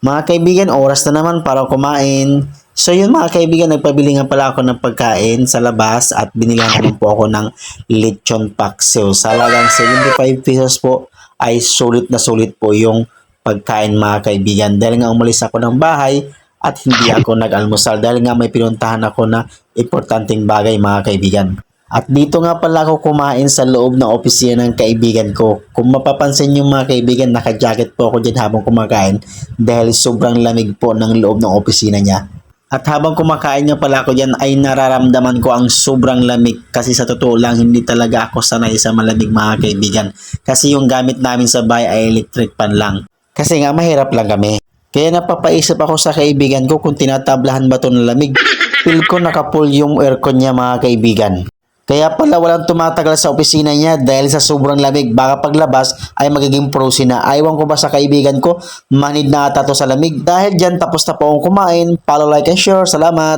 Mga kaibigan, oras na naman para kumain. So yun mga kaibigan, nagpabili nga pala ako ng pagkain sa labas at binilihan naman po ako ng lechon paksiw. Sa halagang 75 pesos po ay sulit po yung pagkain mga kaibigan. Dahil nga umalis ako ng bahay at hindi ako nag-almusal dahil nga may pinuntahan ako na importanteng bagay mga kaibigan. At dito nga pala ako kumain sa loob ng opisina ng kaibigan ko. Kung mapapansin nyo mga kaibigan, naka-jacket po ako dyan habang kumakain dahil sobrang lamig po ng loob ng opisina niya. At habang kumakain nga pala ako dyan ay nararamdaman ko ang sobrang lamig kasi sa totoo lang hindi talaga ako sanay sa malamig mga kaibigan. Kasi yung gamit namin sa bahay ay electric fan lang. Kasi nga mahirap lang kami. Kaya napapaisip ako sa kaibigan ko kung tinatablahan ba ito ng lamig. Feel ko nakapull yung aircon niya mga kaibigan. Kaya pala walang tumatagal sa opisina niya dahil sa sobrang lamig. Baka paglabas ay magiging frozen na. Aywan ko ba sa kaibigan ko, manid na ata to sa lamig. Dahil dyan tapos na po akong kumain. Follow, like, and share. Salamat!